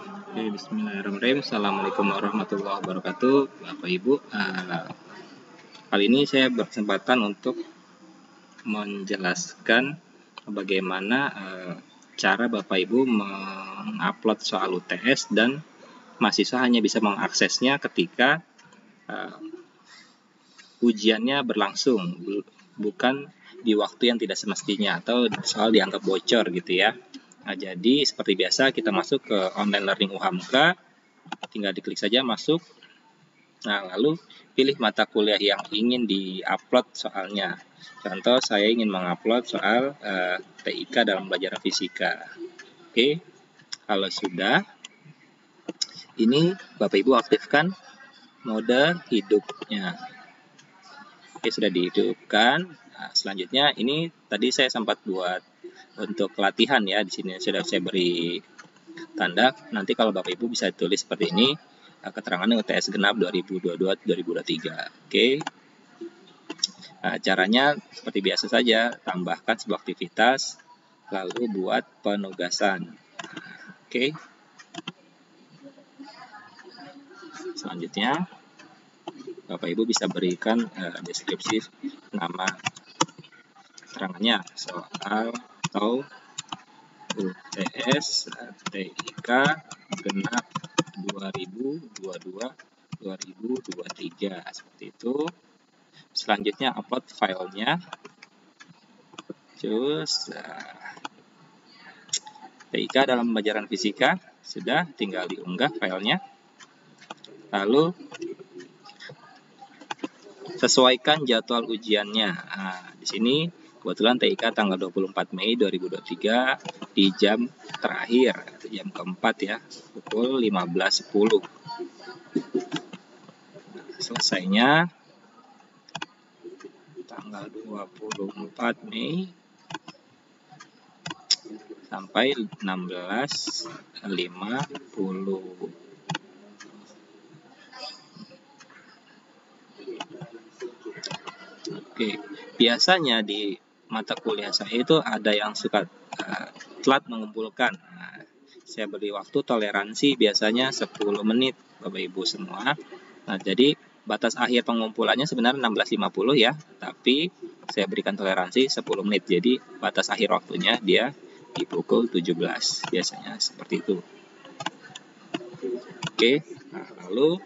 Oke, bismillahirrahmanirrahim. Assalamualaikum warahmatullahi wabarakatuh, Bapak Ibu. Kali ini saya berkesempatan untuk menjelaskan bagaimana cara Bapak Ibu mengupload soal UTS dan mahasiswa hanya bisa mengaksesnya ketika ujiannya berlangsung, bukan di waktu yang tidak semestinya atau soal dianggap bocor gitu ya. Nah, jadi seperti biasa kita masuk ke online learning UHAMKA, tinggal diklik saja masuk. Nah, lalu pilih mata kuliah yang ingin di-upload soalnya. Contoh, saya ingin mengupload soal TIK dalam pelajaran fisika. Oke, kalau sudah, ini Bapak Ibu aktifkan mode hidupnya. Oke, sudah dihidupkan. Nah, selanjutnya ini tadi saya sempat buat untuk latihan ya. Di sini sudah saya beri tanda. Nanti kalau Bapak Ibu bisa tulis seperti ini, keterangan UTS genap 2022-2023. Oke. Nah, caranya seperti biasa saja, tambahkan sebuah aktivitas, lalu buat penugasan. Oke. Selanjutnya, Bapak Ibu bisa berikan deskripsi nama keterangannya, soal atau UTS TIK genap 2022-2023 seperti itu. Selanjutnya upload filenya. Terus TIK dalam pelajaran fisika sudah, tinggal diunggah filenya. Lalu sesuaikan jadwal ujiannya. Nah, di sini kebetulan TIK tanggal 24 Mei 2023 di jam terakhir, jam keempat ya, pukul 15.10. Selesainya tanggal 24 Mei sampai 16.50. Oke, biasanya di mata kuliah saya itu ada yang suka telat mengumpulkan. Nah, saya beri waktu toleransi biasanya 10 menit Bapak Ibu semua. Nah, jadi batas akhir pengumpulannya sebenarnya 16.50 ya, tapi saya berikan toleransi 10 menit. Jadi batas akhir waktunya dia di pukul 17 biasanya seperti itu. Oke, nah, lalu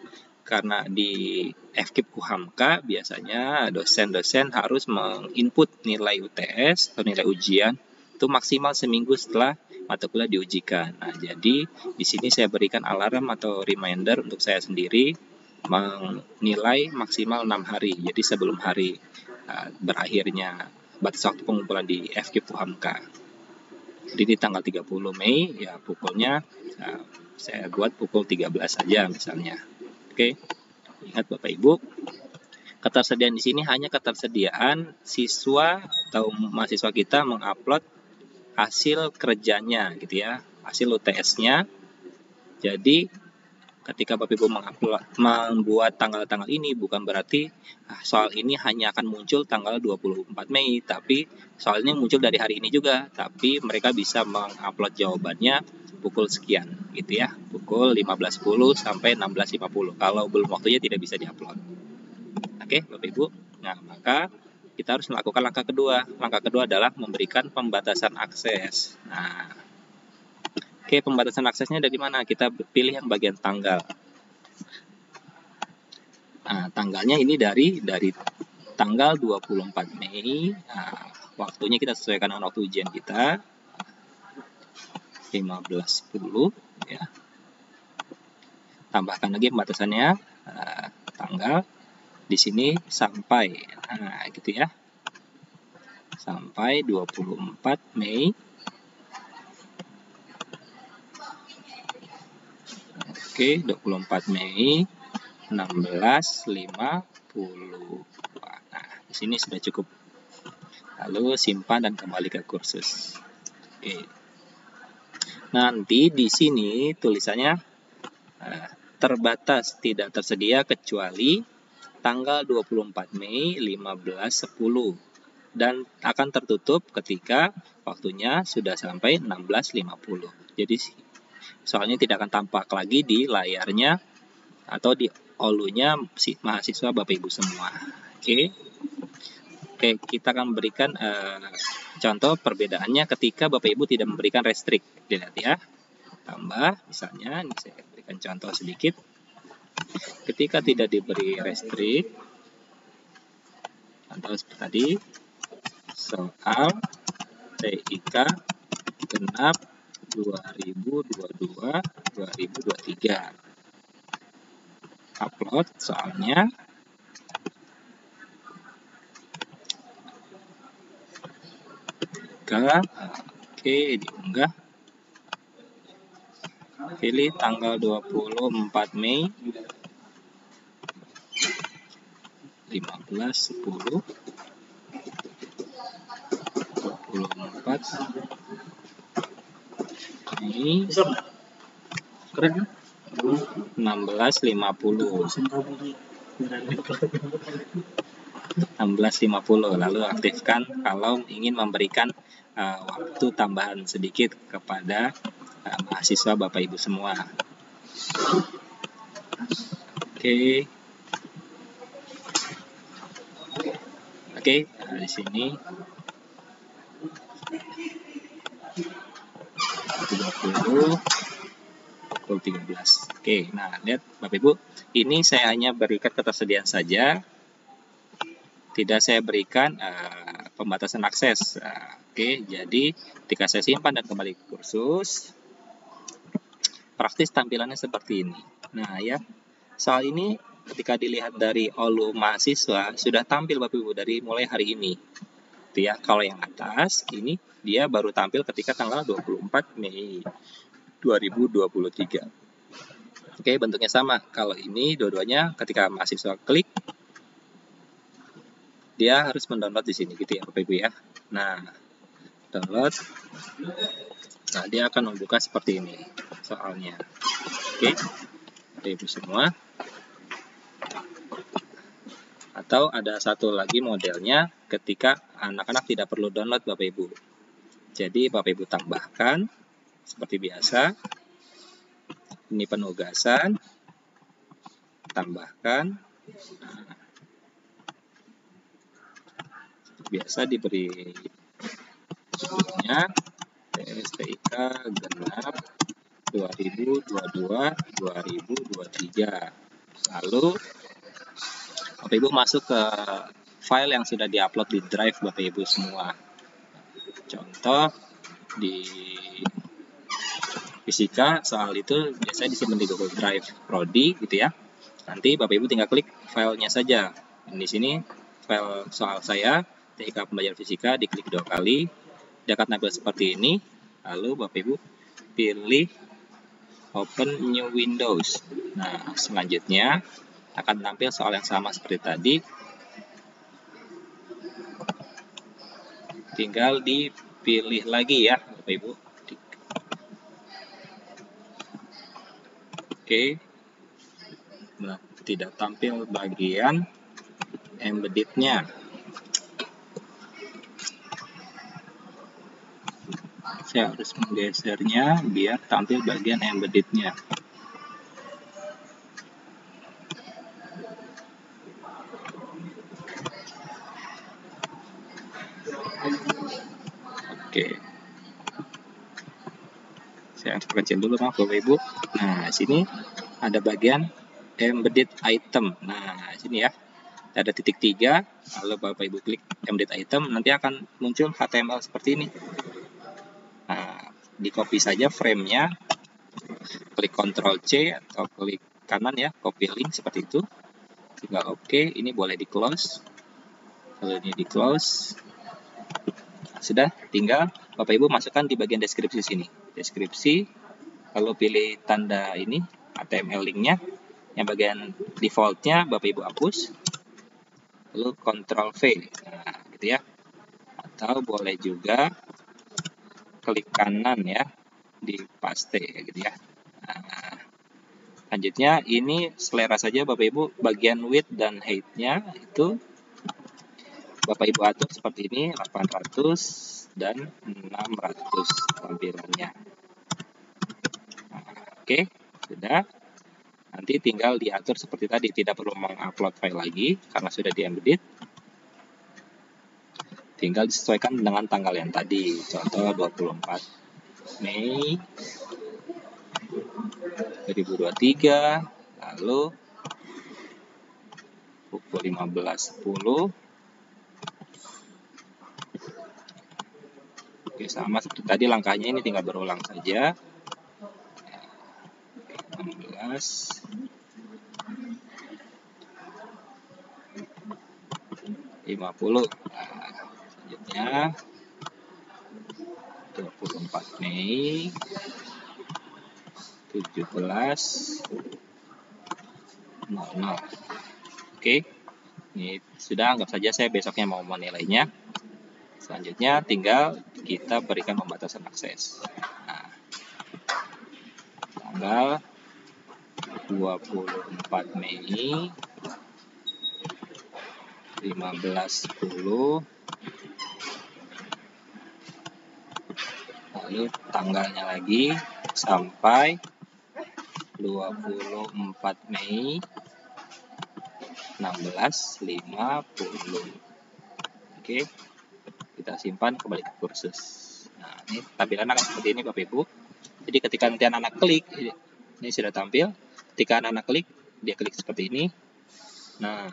karena di FKIP UHAMKA biasanya dosen-dosen harus menginput nilai UTS atau nilai ujian itu maksimal seminggu setelah mata kuliah diujikan. Nah, jadi di sini saya berikan alarm atau reminder untuk saya sendiri menilai maksimal 6 hari. Jadi sebelum hari berakhirnya batas waktu pengumpulan di FKIP UHAMKA. Jadi di tanggal 30 Mei ya pukulnya saya buat pukul 13 saja misalnya. Oke. Ingat Bapak Ibu, ketersediaan di sini hanya ketersediaan siswa atau mahasiswa kita mengupload hasil kerjanya gitu ya, hasil UTS-nya. Jadi ketika Bapak Ibu membuat tanggal-tanggal ini bukan berarti soal ini hanya akan muncul tanggal 24 Mei, tapi soalnya muncul dari hari ini juga, tapi mereka bisa mengupload jawabannya pukul sekian gitu ya, pukul 15.10 sampai 16.50. Kalau belum waktunya tidak bisa diupload. Oke, Bapak Ibu. Nah, maka kita harus melakukan langkah kedua. Langkah kedua adalah memberikan pembatasan akses. Nah, oke, pembatasan aksesnya dari mana? Kita pilih yang bagian tanggal. Nah, tanggalnya ini dari tanggal 24 Mei. Nah, waktunya kita sesuaikan dengan waktu ujian kita. 15.10 ya. Tambahkan lagi pembatasannya tanggal di sini sampai gitu ya. Sampai 24 Mei. Oke, 24 Mei 16.50. Nah, di sini sudah cukup. Lalu simpan dan kembali ke kursus. Oke. Nanti di sini tulisannya terbatas, tidak tersedia kecuali tanggal 24 Mei 15.10 dan akan tertutup ketika waktunya sudah sampai 16.50. Jadi Soalnya tidak akan tampak lagi di layarnya atau di olunya si mahasiswa Bapak Ibu semua. Oke. Oke, kita akan memberikan contoh perbedaannya ketika Bapak Ibu tidak memberikan restrict. Dilihat ya. Tambah, misalnya, ini saya berikan contoh sedikit. Ketika tidak diberi restrict, contoh seperti tadi, soal TIK genap 2022-2023. Upload soalnya. Oke, diunggah. Pilih tanggal 24 Mei 15.10 24 Mei 16.50. Lalu aktifkan kalau ingin memberikan waktu tambahan sedikit kepada mahasiswa Bapak Ibu semua. Oke, di sini 20 pukul 13. Oke, nah lihat Bapak Ibu, ini saya hanya berikan ketersediaan saja, tidak saya berikan pembatasan akses. Oke, jadi ketika saya simpan dan kembali ke kursus, praktis tampilannya seperti ini. Nah ya, soal ini ketika dilihat dari olu mahasiswa sudah tampil Bapak Ibu dari mulai hari ini. Ya, kalau yang atas ini dia baru tampil ketika tanggal 24 Mei 2023. Oke, bentuknya sama. Kalau ini dua-duanya ketika mahasiswa klik, dia harus mendownload di sini gitu ya Bapak Ibu ya. Nah, download. Nah, dia akan membuka seperti ini soalnya. Oke, Bapak Ibu semua. Atau ada satu lagi modelnya ketika anak-anak tidak perlu download Bapak Ibu. Jadi Bapak Ibu tambahkan seperti biasa. Ini penugasan. Tambahkan. Nah, biasa diberi judulnya TIK genap 2022-2023. Lalu Bapak Ibu masuk ke file yang sudah diupload di drive Bapak Ibu semua. Contoh di fisika soal itu biasanya disimpan di Google Drive Prodi gitu ya. Nanti Bapak Ibu tinggal klik filenya saja. Di sini file soal saya TIK pembelajaran fisika, diklik 2 kali, dia akan tampil seperti ini. Lalu Bapak Ibu pilih Open New Windows. Nah, selanjutnya akan tampil soal yang sama seperti tadi. Tinggal dipilih lagi ya Bapak Ibu. Oke. Nah, tidak tampil bagian embedded-nya. Saya harus menggesernya biar tampil bagian embedded-nya. Oke. Saya kecil dulu maaf Bapak Ibu. Nah, sini ada bagian embedded item. Nah, sini ya. Ada titik 3, lalu Bapak Ibu klik embedded item, nanti akan muncul HTML seperti ini. Nah, di copy saja frame-nya, klik Ctrl C atau klik kanan ya, copy link seperti itu. Tinggal oke, ini boleh di close. Lalu ini di close. Sudah, tinggal Bapak Ibu masukkan di bagian deskripsi sini. Deskripsi, lalu pilih tanda ini, HTML link-nya. Yang bagian default-nya Bapak Ibu hapus. Lalu Ctrl V. Nah, gitu ya. Atau boleh juga klik kanan ya, di paste gitu ya. Nah, lanjutnya ini selera saja Bapak Ibu, bagian width dan height-nya itu Bapak Ibu atur seperti ini, 800 dan 600 tampilannya. Oke, sudah. Nanti tinggal diatur seperti tadi, tidak perlu mengupload file lagi karena sudah di-embed. Tinggal disesuaikan dengan tanggal yang tadi, contoh 24 Mei 2023, lalu pukul 15.10. Oke, sama seperti tadi langkahnya, ini tinggal berulang saja. 16, 50. Nah, selanjutnya 24 Mei 17.00. Oke, ini sudah, anggap saja saya besoknya mau menilainya. Selanjutnya tinggal kita berikan pembatasan akses. Nah, tanggal 24 Mei 15.10, lalu tanggalnya lagi sampai 24 Mei 16.50. Oke, kita simpan, kembali ke kursus. Nah, ini tampilan akan seperti ini Bapak Ibu. Jadi ketika nanti anak-anak klik, ini sudah tampil. Ketika anak-anak klik, dia klik seperti ini. Nah,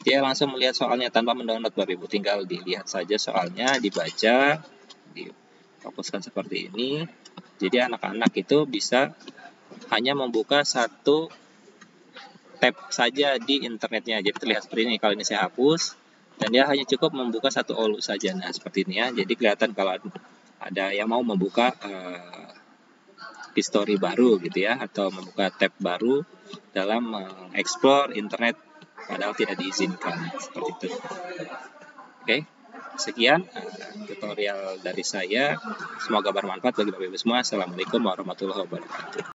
dia langsung melihat soalnya tanpa mendownload Bapak Ibu. Tinggal dilihat saja soalnya, dibaca, difokuskan seperti ini. Jadi anak-anak itu bisa hanya membuka satu tab saja di internetnya. Jadi terlihat seperti ini. Kalau ini saya hapus, dan dia hanya cukup membuka satu OLU saja. Nah, seperti ini ya. Jadi kelihatan kalau ada yang mau membuka history baru gitu ya, atau membuka tab baru dalam mengeksplor internet padahal tidak diizinkan, seperti itu. Oke, sekian tutorial dari saya. Semoga bermanfaat bagi Bapak Ibu semua. Assalamualaikum warahmatullahi wabarakatuh.